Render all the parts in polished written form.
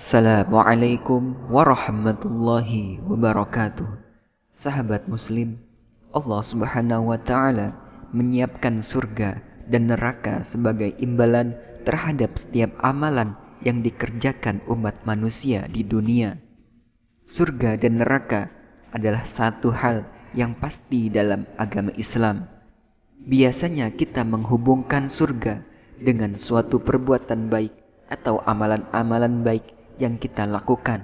Assalamualaikum warahmatullahi wabarakatuh. Sahabat muslim, Allah subhanahu wa ta'ala menyiapkan surga dan neraka sebagai imbalan terhadap setiap amalan yang dikerjakan umat manusia di dunia. Surga dan neraka adalah satu hal yang pasti dalam agama Islam. Biasanya kita menghubungkan surga dengan suatu perbuatan baik atau amalan-amalan baik yang kita lakukan.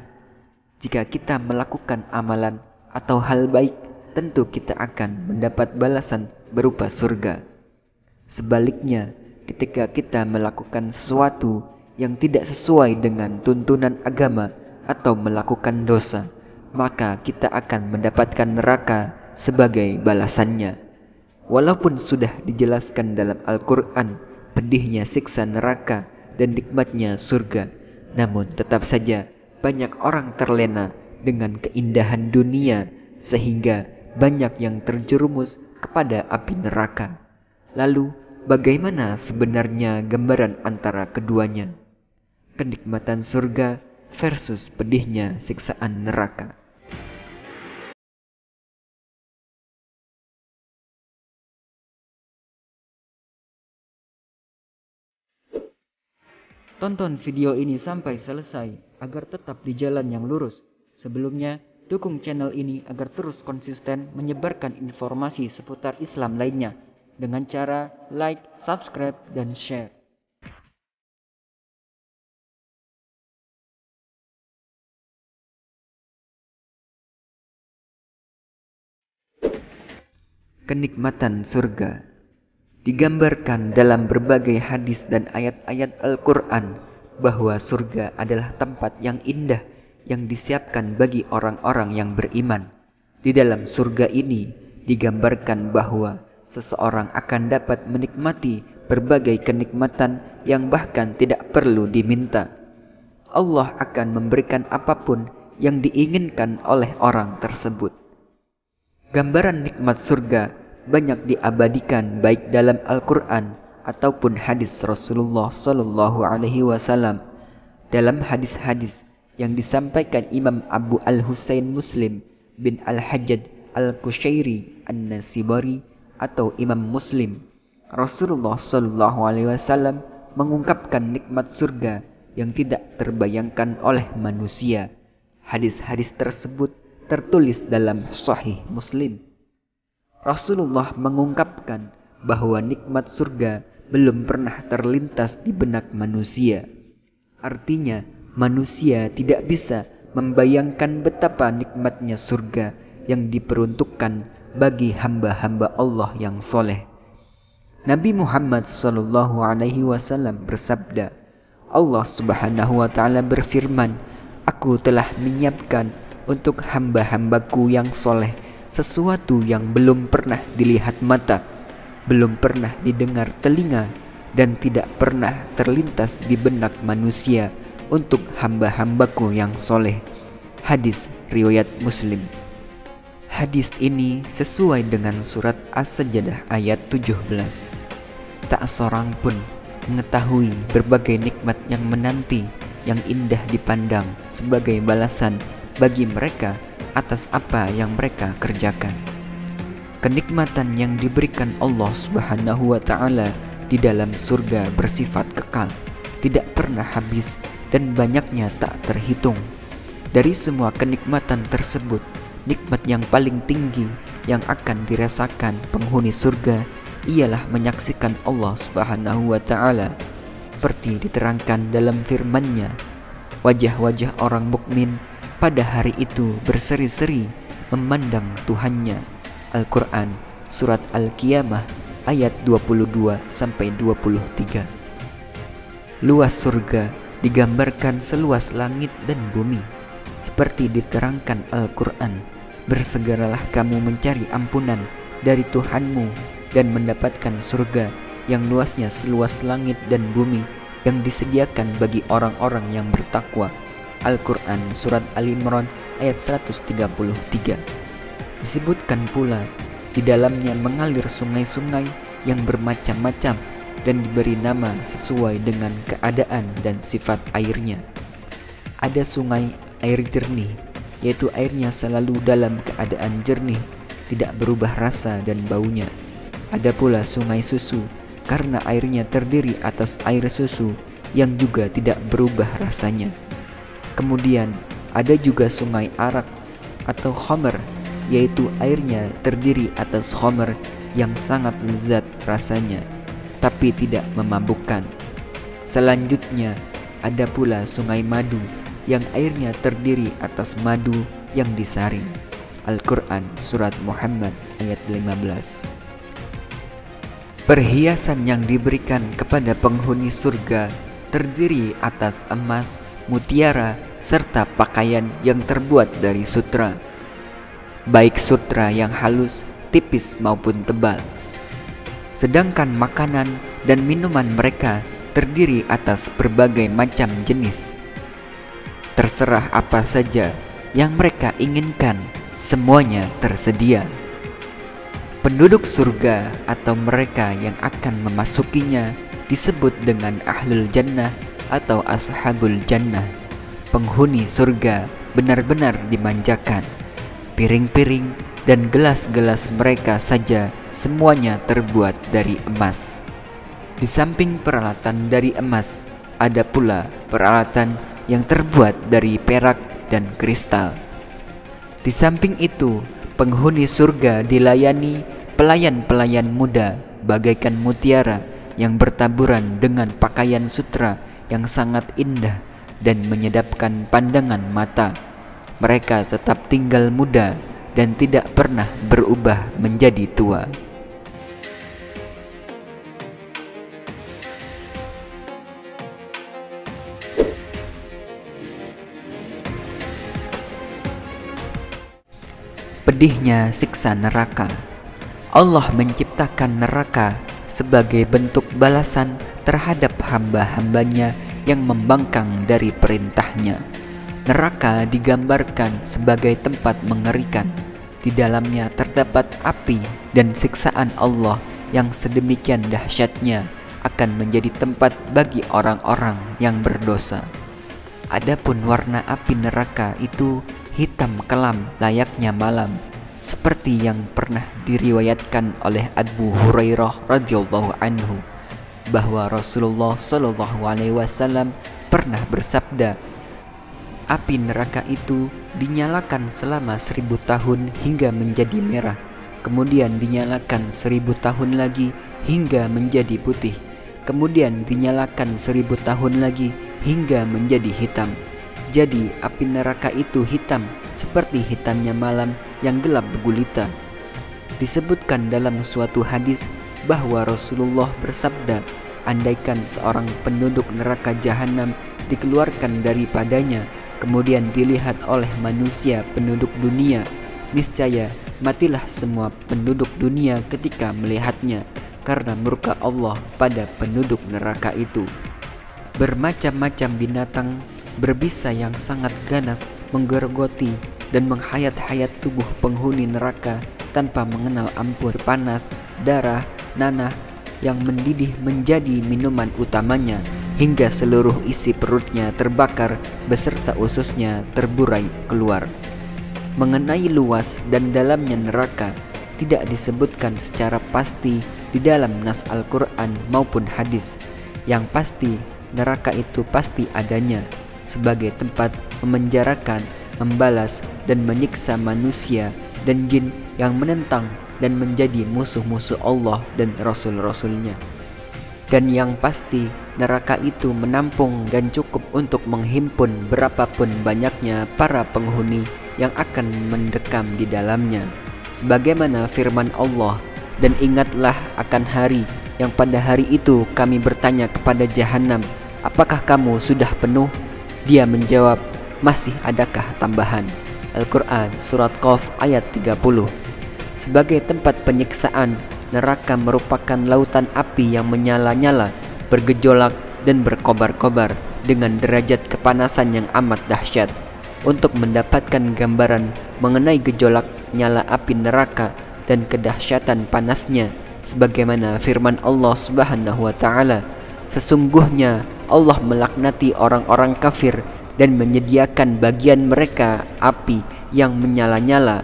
Jika kita melakukan amalan atau hal baik, tentu kita akan mendapat balasan berupa surga. Sebaliknya, ketika kita melakukan sesuatu yang tidak sesuai dengan tuntunan agama atau melakukan dosa, maka kita akan mendapatkan neraka sebagai balasannya. Walaupun sudah dijelaskan dalam Al-Quran pedihnya siksa neraka dan nikmatnya surga, namun tetap saja banyak orang terlena dengan keindahan dunia sehingga banyak yang terjerumus kepada api neraka. Lalu bagaimana sebenarnya gambaran antara keduanya? Kenikmatan surga versus pedihnya siksaan neraka. Tonton video ini sampai selesai agar tetap di jalan yang lurus. Sebelumnya, dukung channel ini agar terus konsisten menyebarkan informasi seputar Islam lainnya dengan cara like, subscribe, dan share. Kenikmatan surga digambarkan dalam berbagai hadis dan ayat-ayat Al-Quran bahwa surga adalah tempat yang indah yang disiapkan bagi orang-orang yang beriman. Di dalam surga ini digambarkan bahwa seseorang akan dapat menikmati berbagai kenikmatan yang bahkan tidak perlu diminta. Allah akan memberikan apapun yang diinginkan oleh orang tersebut. Gambaran nikmat surga banyak diabadikan baik dalam Al-Quran ataupun hadis Rasulullah Sallallahu Alaihi Wasallam. Dalam hadis-hadis yang disampaikan Imam Abu Al-Husain Muslim bin Al-Hajjaj Al-Kushairi An-Nasibari atau Imam Muslim, Rasulullah Sallallahu Alaihi Wasallam mengungkapkan nikmat surga yang tidak terbayangkan oleh manusia. Hadis-hadis tersebut tertulis dalam Sahih Muslim. Rasulullah mengungkapkan bahwa nikmat surga belum pernah terlintas di benak manusia. Artinya, manusia tidak bisa membayangkan betapa nikmatnya surga yang diperuntukkan bagi hamba-hamba Allah yang soleh. Nabi Muhammad SAW bersabda, Allah Subhanahu wa Ta'ala berfirman, Aku telah menyiapkan untuk hamba-hambaku yang soleh sesuatu yang belum pernah dilihat mata, belum pernah didengar telinga, dan tidak pernah terlintas di benak manusia untuk hamba-hambaku yang soleh. Hadis riwayat Muslim. Hadis ini sesuai dengan surat As-Sajdah ayat 17. Tak seorang pun mengetahui berbagai nikmat yang menanti, yang indah dipandang sebagai balasan bagi mereka atas apa yang mereka kerjakan. Kenikmatan yang diberikan Allah Subhanahu wa Ta'ala di dalam surga bersifat kekal, tidak pernah habis dan banyaknya tak terhitung. Dari semua kenikmatan tersebut, nikmat yang paling tinggi yang akan dirasakan penghuni surga ialah menyaksikan Allah Subhanahu wa Ta'ala seperti diterangkan dalam firman-Nya. Wajah-wajah orang mukmin pada hari itu berseri-seri memandang Tuhannya. Al-Quran Surat Al-Qiyamah ayat 22-23. Luas surga digambarkan seluas langit dan bumi. Seperti diterangkan Al-Quran, bersegeralah kamu mencari ampunan dari Tuhanmu dan mendapatkan surga yang luasnya seluas langit dan bumi yang disediakan bagi orang-orang yang bertakwa. Al-Quran Surat Al-Imran ayat 133. Disebutkan pula di dalamnya mengalir sungai-sungai yang bermacam-macam dan diberi nama sesuai dengan keadaan dan sifat airnya. ada sungai air jernih, yaitu airnya selalu dalam keadaan jernih, tidak berubah rasa dan baunya. Ada pula sungai susu, karena airnya terdiri atas air susu yang juga tidak berubah rasanya. Kemudian ada juga sungai arak atau khamr, yaitu airnya terdiri atas khamr yang sangat lezat rasanya, tapi tidak memabukkan. Selanjutnya ada pula sungai madu, yang airnya terdiri atas madu yang disaring. Al-Quran Surat Muhammad ayat 15. Perhiasan yang diberikan kepada penghuni surga terdiri atas emas, mutiara, serta pakaian yang terbuat dari sutra, baik sutra yang halus, tipis maupun tebal. Sedangkan makanan dan minuman mereka terdiri atas berbagai macam jenis. Terserah apa saja yang mereka inginkan, semuanya tersedia. Penduduk surga atau mereka yang akan memasukinya disebut dengan Ahlul Jannah atau Ashabul Jannah. Penghuni surga benar-benar dimanjakan. Piring-piring dan gelas-gelas mereka saja semuanya terbuat dari emas. Di samping peralatan dari emas, ada pula peralatan yang terbuat dari perak dan kristal. Di samping itu, penghuni surga dilayani pelayan-pelayan muda bagaikan mutiara yang bertaburan dengan pakaian sutra yang sangat indah dan menyedapkan pandangan mata. Mereka tetap tinggal muda dan tidak pernah berubah menjadi tua. Pedihnya siksa neraka. Allah menciptakan neraka sebagai bentuk balasan terhadap hamba-hambanya yang membangkang dari perintahnya. Neraka digambarkan sebagai tempat mengerikan. Di dalamnya terdapat api dan siksaan Allah yang sedemikian dahsyatnya akan menjadi tempat bagi orang-orang yang berdosa. Adapun warna api neraka itu hitam kelam layaknya malam, seperti yang pernah diriwayatkan oleh Abu Hurairah radhiyallahu anhu bahwa Rasulullah shallallahu alaihi wasallam pernah bersabda, api neraka itu dinyalakan selama 1000 tahun hingga menjadi merah, kemudian dinyalakan 1000 tahun lagi hingga menjadi putih, kemudian dinyalakan 1000 tahun lagi hingga menjadi hitam. Jadi api neraka itu hitam seperti hitamnya malam yang gelap gulita. Disebutkan dalam suatu hadis bahwa Rasulullah bersabda, andaikan seorang penduduk neraka jahanam dikeluarkan daripadanya, kemudian dilihat oleh manusia penduduk dunia, niscaya matilah semua penduduk dunia ketika melihatnya, karena murka Allah pada penduduk neraka itu. Bermacam-macam binatang berbisa yang sangat ganas menggerogoti dan menghayat-hayat tubuh penghuni neraka tanpa mengenal ampun. Panas, darah, nanah yang mendidih menjadi minuman utamanya, hingga seluruh isi perutnya terbakar beserta ususnya terburai keluar. Mengenai luas dan dalamnya neraka tidak disebutkan secara pasti di dalam nas Al-Quran maupun hadis. Yang pasti neraka itu pasti adanya sebagai tempat memenjarakan, membalas, dan menyiksa manusia dan jin yang menentang dan menjadi musuh-musuh Allah dan Rasul-Rasulnya. Dan yang pasti neraka itu menampung dan cukup untuk menghimpun berapapun banyaknya para penghuni yang akan mendekam di dalamnya. Sebagaimana firman Allah, dan ingatlah akan hari yang pada hari itu kami bertanya kepada jahanam, apakah kamu sudah penuh? Dia menjawab, masih adakah tambahan? Al-Quran Surat Qaf ayat 30. Sebagai tempat penyiksaan, neraka merupakan lautan api yang menyala-nyala, bergejolak dan berkobar-kobar dengan derajat kepanasan yang amat dahsyat. Untuk mendapatkan gambaran mengenai gejolak nyala api neraka dan kedahsyatan panasnya, sebagaimana firman Allah Subhanahu wa taala, sesungguhnya Allah melaknati orang-orang kafir dan menyediakan bagian mereka api yang menyala-nyala.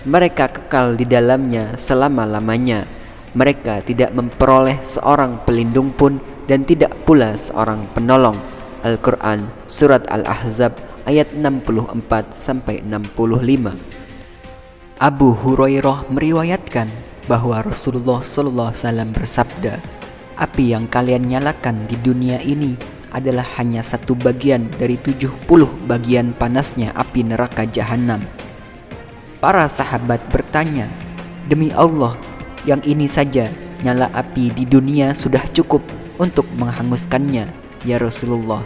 Mereka kekal di dalamnya selama-lamanya. Mereka tidak memperoleh seorang pelindung pun dan tidak pula seorang penolong. Al-Quran Surat Al-Ahzab ayat 64-65. Abu Hurairah meriwayatkan bahwa Rasulullah SAW bersabda, "Api yang kalian nyalakan di dunia ini adalah hanya satu bagian dari 70 bagian panasnya api neraka jahanam." Para sahabat bertanya, "Demi Allah, yang ini saja nyala api di dunia sudah cukup untuk menghanguskannya, ya Rasulullah."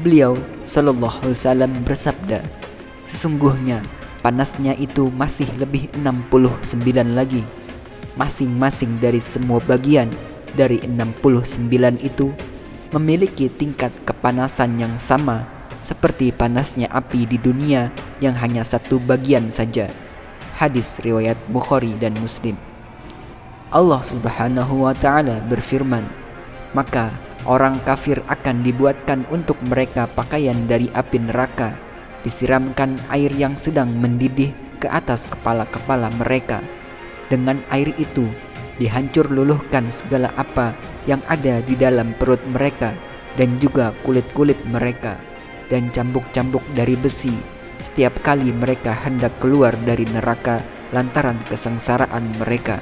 Beliau Sallallahu Alaihi Wasallam bersabda, "Sesungguhnya panasnya itu masih lebih 69 lagi. Masing-masing dari semua bagian dari 69 itu memiliki tingkat kepanasan yang sama seperti panasnya api di dunia yang hanya satu bagian saja." Hadis riwayat Bukhari dan Muslim. Allah Subhanahu wa Ta'ala berfirman, "Maka orang kafir akan dibuatkan untuk mereka pakaian dari api neraka, disiramkan air yang sedang mendidih ke atas kepala-kepala mereka. Dengan air itu dihancur luluhkan segala apa yang ada di dalam perut mereka dan juga kulit-kulit mereka dan cambuk-cambuk dari besi setiap kali mereka hendak keluar dari neraka lantaran kesengsaraan mereka.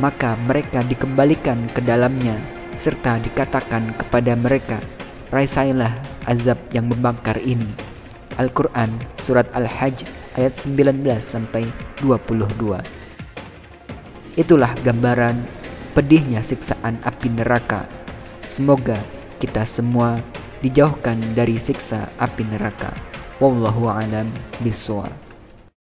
Maka mereka dikembalikan ke dalamnya serta dikatakan kepada mereka, raisailah azab yang membakar ini." Al-Quran Surat Al-Hajj ayat 19-22. Itulah gambaran pedihnya siksaan api neraka. Semoga kita semua dijauhkan dari siksa api neraka. Wallahu a'lam bishawab.